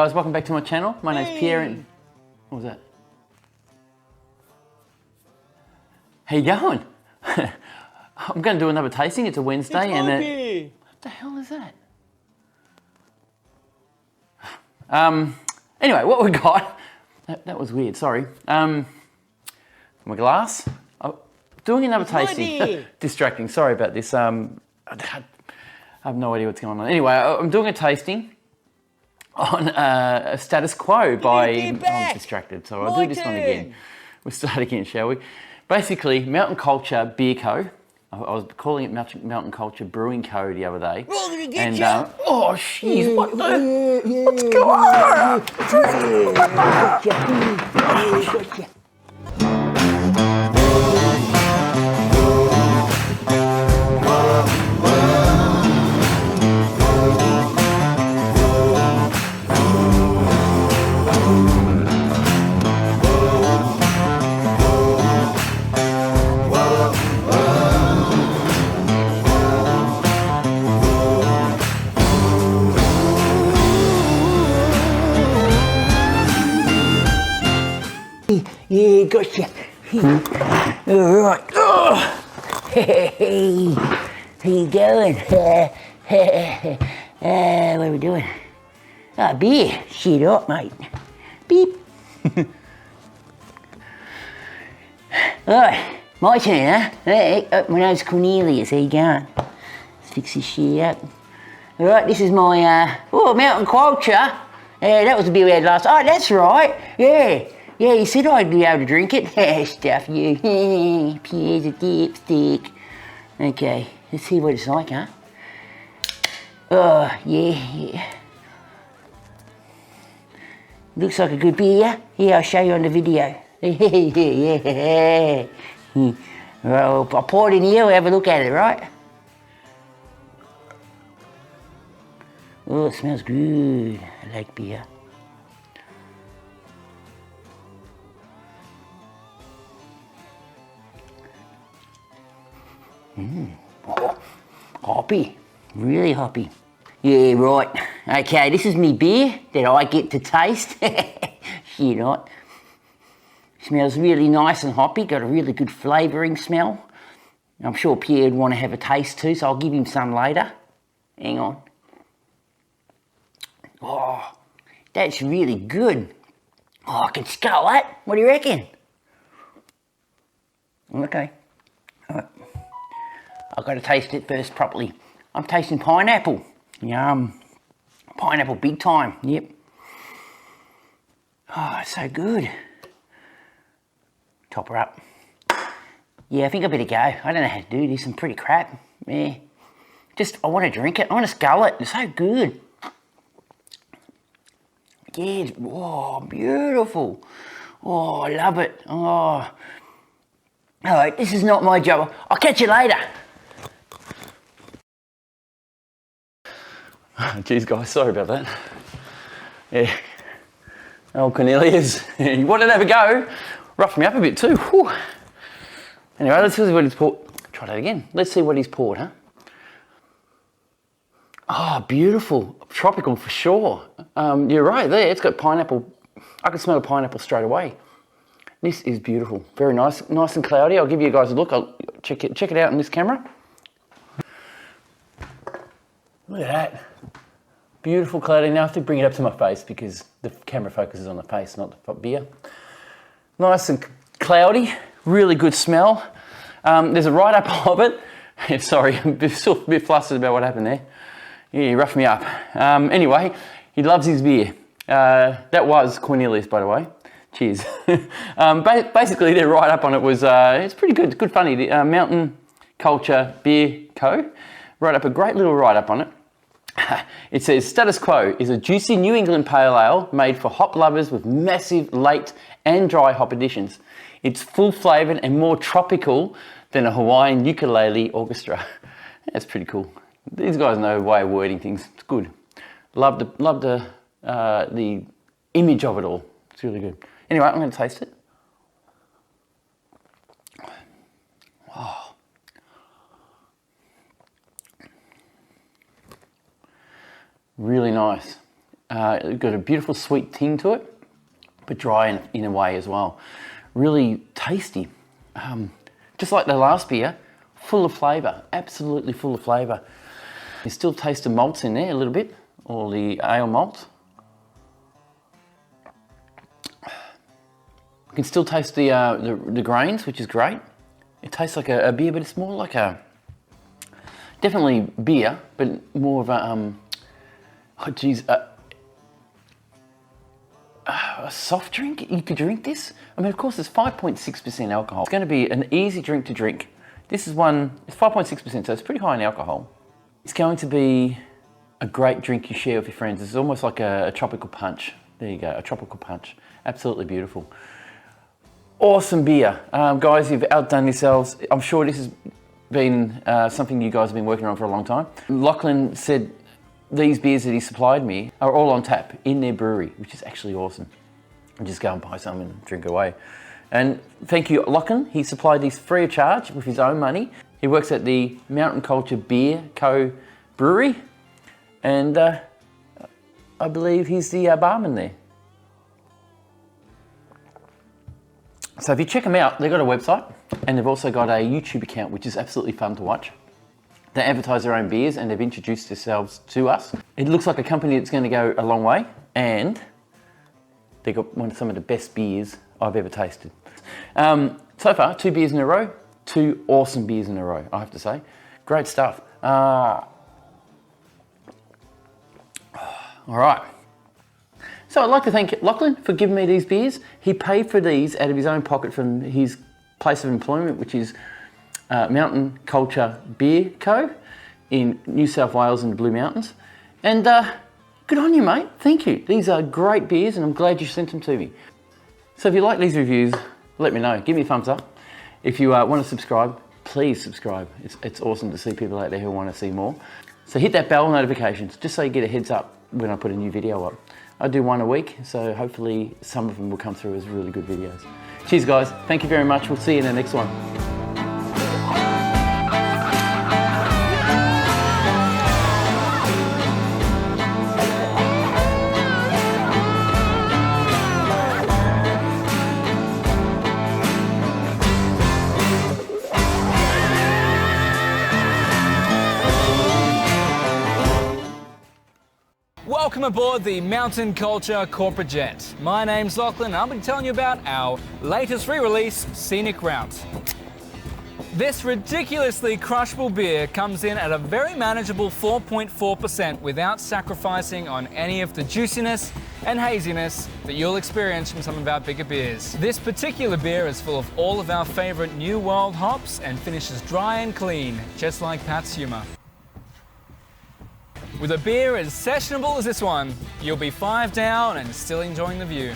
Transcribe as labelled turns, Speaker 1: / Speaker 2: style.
Speaker 1: guys, welcome back to my channel. My name's Pierre and... What was that? How you going? I'm going to do another tasting. It's a Wednesday and... What the hell is that? Anyway, what we got... That was weird, sorry. My glass. Oh, doing another tasting. Distracting, sorry about this. I have no idea what's going on. Anyway, I'm doing a tasting on a Status Quo by... I'm distracted, so I'll do this one again. We'll start again, shall we? Basically, Mountain Culture Beer Co. I was calling it Mountain Culture Brewing Co. the other day. And, oh, jeez, what the... What's going on?
Speaker 2: Yeah, gotcha. All right. Oh. Hey, how you going? What are we doing? Ah, beer. Shit up, mate. Beep. Alright, my turn, huh? Hey, my name's Cornelius. How you going? Let's fix this shit up. Alright, this is my, Mountain Culture. That was the beer we had last. Oh, that's right. Yeah. Yeah, you said I'd be able to drink it. Stuff you. Pierre's a dipstick. Okay, let's see what it's like, huh? Oh, yeah. Looks like a good beer. Yeah, I'll show you on the video. Yeah. Well, I'll pour it in here, we'll have a look at it, right? Oh, it smells good. I like beer. Oh, hoppy, really hoppy. Yeah, right. Okay, this is me beer that I get to taste. Shit, not. Smells really nice and hoppy, got a really good flavouring smell. I'm sure Pierre would want to have a taste too, so I'll give him some later. Hang on. Oh, that's really good. Oh, I can scull that. What do you reckon? Okay. All right. I've got to taste it first properly. I'm tasting pineapple. Yum. Pineapple big time, yep. Oh, it's so good. Top her up. Yeah, I think I better go. I don't know how to do this, I'm pretty crap. Yeah. I want to drink it, I want to scull it. It's so good. Yeah, oh, beautiful. Oh, I love it. Oh. Alright, this is not my job. I'll catch you later. Jeez guys, sorry about that. Yeah. Old Cornelius, he wanted to have a go. Roughed me up a bit too. Whew. Anyway, let's see what he's poured. Try that again. Let's see what he's poured, huh? Oh, beautiful. Tropical for sure. You're right there, it's got pineapple. I can smell the pineapple straight away. This is beautiful. Very nice, nice and cloudy. I'll give you guys a look. I'll check it out in this camera. Look at that. Beautiful cloudy. Now I have to bring it up to my face because the camera focuses on the face, not the beer. Nice and cloudy, really good smell. There's a write-up of it. Sorry, I'm still a bit flustered about what happened there. Yeah, he roughed me up. Anyway, he loves his beer. That was Cornelius, by the way. Cheers. Basically, their write-up on it was, it's pretty good, good funny. The Mountain Culture Beer Co. wrote up a great little write-up on it. It says, Status Quo is a juicy New England pale ale made for hop lovers with massive late and dry hop additions. It's full flavoured and more tropical than a Hawaiian ukulele orchestra. That's pretty cool. These guys know a way of wording things. It's good. Love the image of it all. It's really good. Anyway, I'm going to taste it. Oh. Really nice. Got a beautiful sweet ting to it, but dry in a way as well. Really tasty. Just like the last beer, full of flavour, absolutely full of flavour. You still taste the malts in there a little bit, or the ale malt. You can still taste the grains, which is great. It tastes like a beer, but it's more like definitely beer, but more of a, a soft drink. You could drink this. I mean, of course, it's 5.6% alcohol. It's going to be an easy drink to drink. This is one, it's 5.6%, so it's pretty high in alcohol. It's going to be a great drink you share with your friends. It's almost like a tropical punch. There you go, a tropical punch. Absolutely beautiful. Awesome beer. Guys, you've outdone yourselves. I'm sure this has been something you guys have been working on for a long time. Lachlan said these beers that he supplied me are all on tap in their brewery, which is actually awesome. And just go and buy some and drink away. And thank you, Lachlan. He supplied these free of charge with his own money. He works at the Mountain Culture Beer Co. Brewery, and I believe he's the barman there. So if you check them out, they've got a website, and they've also got a YouTube account, which is absolutely fun to watch. They advertise their own beers, and they've introduced themselves to us. It looks like a company that's going to go a long way, and they've got some of the best beers I've ever tasted. So far, 2 beers in a row, 2 awesome beers in a row, I have to say. Great stuff. All right. So I'd like to thank Lachlan for giving me these beers. He paid for these out of his own pocket from his place of employment, which is Mountain Culture Beer Co. in New South Wales in the Blue Mountains. And good on you, mate. Thank you. These are great beers, and I'm glad you sent them to me. So if you like these reviews, let me know. Give me a thumbs up. If you want to subscribe, please subscribe. It's awesome to see people out there who want to see more. So hit that bell notifications, just so you get a heads up when I put a new video up. I do one a week, so hopefully some of them will come through as really good videos. Cheers, guys. Thank you very much. We'll see you in the next one.
Speaker 3: Welcome aboard the Mountain Culture Corporate Jet. My name's Lachlan, and I'll be telling you about our latest re-release, Scenic Route. This ridiculously crushable beer comes in at a very manageable 4.4% without sacrificing on any of the juiciness and haziness that you'll experience from some of our bigger beers. This particular beer is full of all of our favourite New World hops and finishes dry and clean, just like Pat's humour. With a beer as sessionable as this one, you'll be 5 down and still enjoying the view.